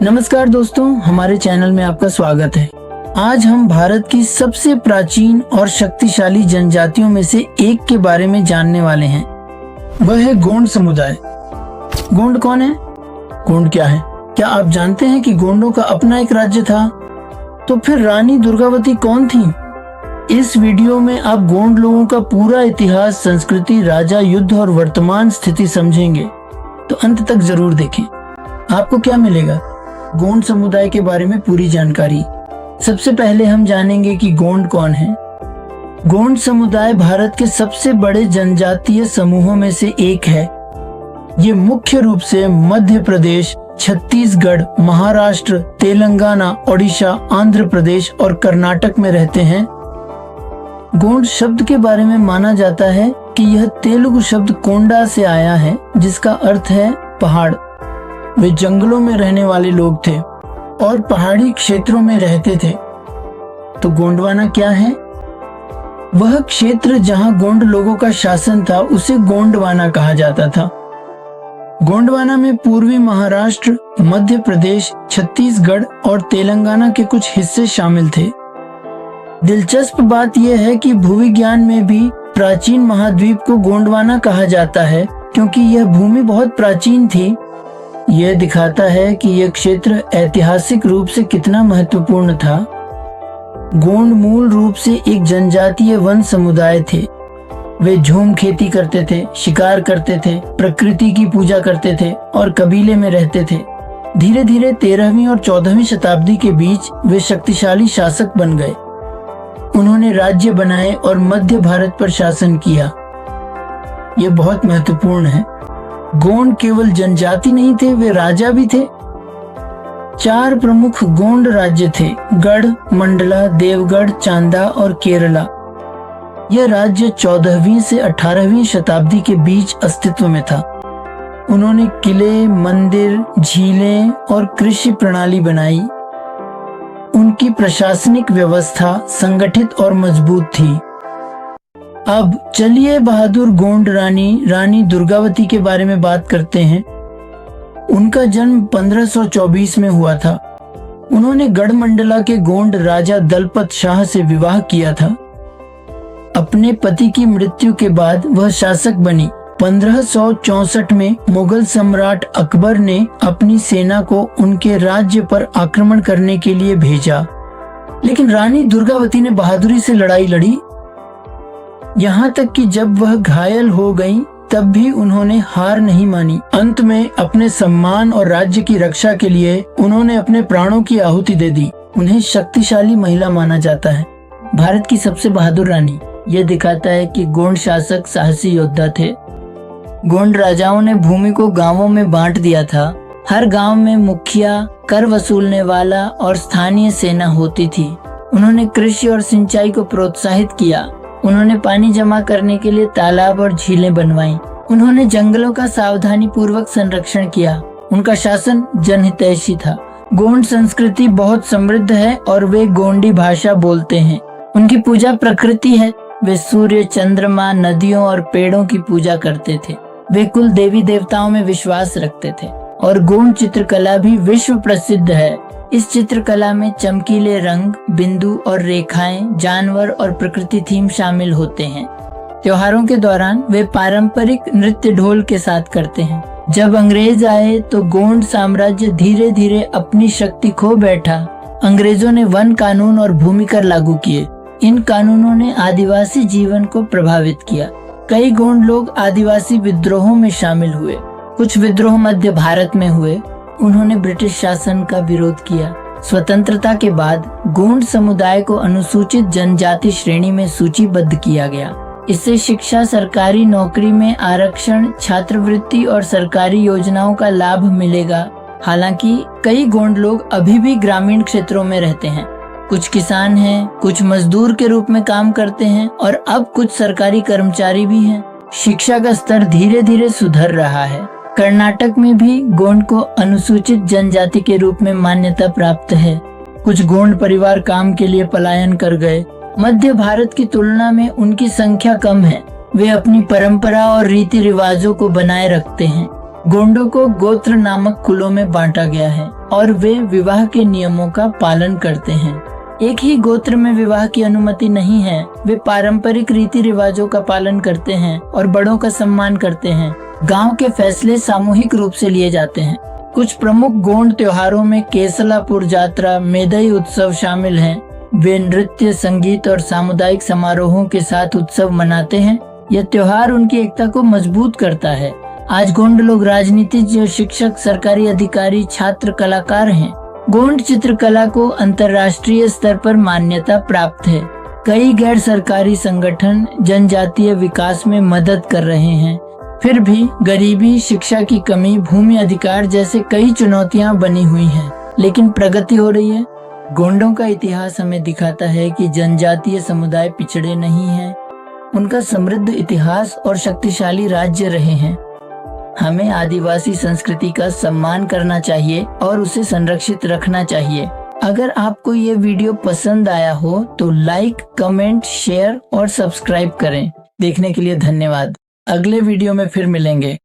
नमस्कार दोस्तों, हमारे चैनल में आपका स्वागत है। आज हम भारत की सबसे प्राचीन और शक्तिशाली जनजातियों में से एक के बारे में जानने वाले हैं। वह है गोंड समुदाय। गोंड कौन है? गोंड क्या है? क्या आप जानते हैं कि गोंडों का अपना एक राज्य था? तो फिर रानी दुर्गावती कौन थी? इस वीडियो में आप गोंड लोगों का पूरा इतिहास, संस्कृति, राजा, युद्ध और वर्तमान स्थिति समझेंगे, तो अंत तक जरूर देखें। आपको क्या मिलेगा? गोंड समुदाय के बारे में पूरी जानकारी। सबसे पहले हम जानेंगे कि गोंड कौन है। गोंड समुदाय भारत के सबसे बड़े जनजातीय समूहों में से एक है। ये मुख्य रूप से मध्य प्रदेश, छत्तीसगढ़, महाराष्ट्र, तेलंगाना, ओडिशा, आंध्र प्रदेश और कर्नाटक में रहते हैं। गोंड शब्द के बारे में माना जाता है कि यह तेलुगु शब्द कोंडा से आया है, जिसका अर्थ है पहाड़। वे जंगलों में रहने वाले लोग थे और पहाड़ी क्षेत्रों में रहते थे। तो गोंडवाना क्या है? वह क्षेत्र जहां गोंड लोगों का शासन था उसे गोंडवाना कहा जाता था। गोंडवाना में पूर्वी महाराष्ट्र, मध्य प्रदेश, छत्तीसगढ़ और तेलंगाना के कुछ हिस्से शामिल थे। दिलचस्प बात यह है कि भूविज्ञान में भी प्राचीन महाद्वीप को गोंडवाना कहा जाता है, क्योंकि यह भूमि बहुत प्राचीन थी। यह दिखाता है कि यह क्षेत्र ऐतिहासिक रूप से कितना महत्वपूर्ण था। गोंड मूल रूप से एक जनजातीय वन समुदाय थे। वे झूम खेती करते थे, शिकार करते थे, प्रकृति की पूजा करते थे और कबीले में रहते थे। धीरे धीरे 13वीं और 14वीं शताब्दी के बीच वे शक्तिशाली शासक बन गए। उन्होंने राज्य बनाए और मध्य भारत पर शासन किया। यह बहुत महत्वपूर्ण है। गोंड केवल जनजाति नहीं थे, वे राजा भी थे। 4 प्रमुख गोंड राज्य थे: गढ़, मंडला, देवगढ़, चांदा और केरला। यह राज्य 14वीं से 18वीं शताब्दी के बीच अस्तित्व में था। उन्होंने किले, मंदिर, झीलें और कृषि प्रणाली बनाई। उनकी प्रशासनिक व्यवस्था संगठित और मजबूत थी। अब चलिए बहादुर गोंड रानी दुर्गावती के बारे में बात करते हैं। उनका जन्म 1524 में हुआ था। उन्होंने गढ़मंडला के गोंड राजा दलपत शाह से विवाह किया था। अपने पति की मृत्यु के बाद वह शासक बनी। 1564 में मुगल सम्राट अकबर ने अपनी सेना को उनके राज्य पर आक्रमण करने के लिए भेजा, लेकिन रानी दुर्गावती ने बहादुरी से लड़ाई लड़ी। यहाँ तक कि जब वह घायल हो गई, तब भी उन्होंने हार नहीं मानी। अंत में अपने सम्मान और राज्य की रक्षा के लिए उन्होंने अपने प्राणों की आहुति दे दी। उन्हें शक्तिशाली महिला माना जाता है। भारत की सबसे बहादुर रानी। यह दिखाता है कि गोंड शासक साहसी योद्धा थे। गोंड राजाओं ने भूमि को गांवों में बांट दिया था। हर गांव में मुखिया, कर वसूलने वाला और स्थानीय सेना होती थी। उन्होंने कृषि और सिंचाई को प्रोत्साहित किया। उन्होंने पानी जमा करने के लिए तालाब और झीलें बनवाई। उन्होंने जंगलों का सावधानी पूर्वक संरक्षण किया। उनका शासन जनहितैषी था। गोंड संस्कृति बहुत समृद्ध है और वे गोंडी भाषा बोलते हैं। उनकी पूजा प्रकृति है। वे सूर्य, चंद्रमा, नदियों और पेड़ों की पूजा करते थे। वे कुल देवी देवताओं में विश्वास रखते थे और गोंड चित्रकला भी विश्व प्रसिद्ध है। इस चित्रकला में चमकीले रंग, बिंदु और रेखाएं, जानवर और प्रकृति थीम शामिल होते हैं। त्योहारों के दौरान वे पारंपरिक नृत्य ढोल के साथ करते हैं। जब अंग्रेज आए तो गोंड साम्राज्य धीरे धीरे अपनी शक्ति खो बैठा। अंग्रेजों ने वन कानून और भूमि कर लागू किए। इन कानूनों ने आदिवासी जीवन को प्रभावित किया। कई गोंड लोग आदिवासी विद्रोहों में शामिल हुए। कुछ विद्रोह मध्य भारत में हुए। उन्होंने ब्रिटिश शासन का विरोध किया। स्वतंत्रता के बाद गोंड समुदाय को अनुसूचित जनजाति श्रेणी में सूचीबद्ध किया गया। इससे शिक्षा, सरकारी नौकरी में आरक्षण, छात्रवृत्ति और सरकारी योजनाओं का लाभ मिलेगा। हालांकि कई गोंड लोग अभी भी ग्रामीण क्षेत्रों में रहते हैं। कुछ किसान हैं, कुछ मजदूर के रूप में काम करते हैं और अब कुछ सरकारी कर्मचारी भी हैं। शिक्षा का स्तर धीरे धीरे सुधर रहा है। कर्नाटक में भी गोंड को अनुसूचित जनजाति के रूप में मान्यता प्राप्त है। कुछ गोंड परिवार काम के लिए पलायन कर गए। मध्य भारत की तुलना में उनकी संख्या कम है। वे अपनी परंपरा और रीति रिवाजों को बनाए रखते हैं। गोंडों को गोत्र नामक कुलों में बांटा गया है और वे विवाह के नियमों का पालन करते हैं। एक ही गोत्र में विवाह की अनुमति नहीं है। वे पारंपरिक रीति रिवाजों का पालन करते हैं और बड़ों का सम्मान करते हैं। गांव के फैसले सामूहिक रूप से लिए जाते हैं। कुछ प्रमुख गोंड त्योहारों में केसलापुर जात्रा, मेदई उत्सव शामिल हैं। वे नृत्य, संगीत और सामुदायिक समारोहों के साथ उत्सव मनाते हैं। यह त्योहार उनकी एकता को मजबूत करता है। आज गोंड लोग राजनीतिज्ञ, शिक्षक, सरकारी अधिकारी, छात्र, कलाकार हैं। गोंड चित्रकला को अंतर्राष्ट्रीय स्तर पर मान्यता प्राप्त है। कई गैर सरकारी संगठन जनजातीय विकास में मदद कर रहे हैं। फिर भी गरीबी, शिक्षा की कमी, भूमि अधिकार जैसे कई चुनौतियां बनी हुई हैं, लेकिन प्रगति हो रही है। गोंडों का इतिहास हमें दिखाता है कि जनजातीय समुदाय पिछड़े नहीं हैं। उनका समृद्ध इतिहास और शक्तिशाली राज्य रहे हैं। हमें आदिवासी संस्कृति का सम्मान करना चाहिए और उसे संरक्षित रखना चाहिए। अगर आपको ये वीडियो पसंद आया हो तो लाइक, कमेंट, शेयर और सब्सक्राइब करें। देखने के लिए धन्यवाद। अगले वीडियो में फिर मिलेंगे।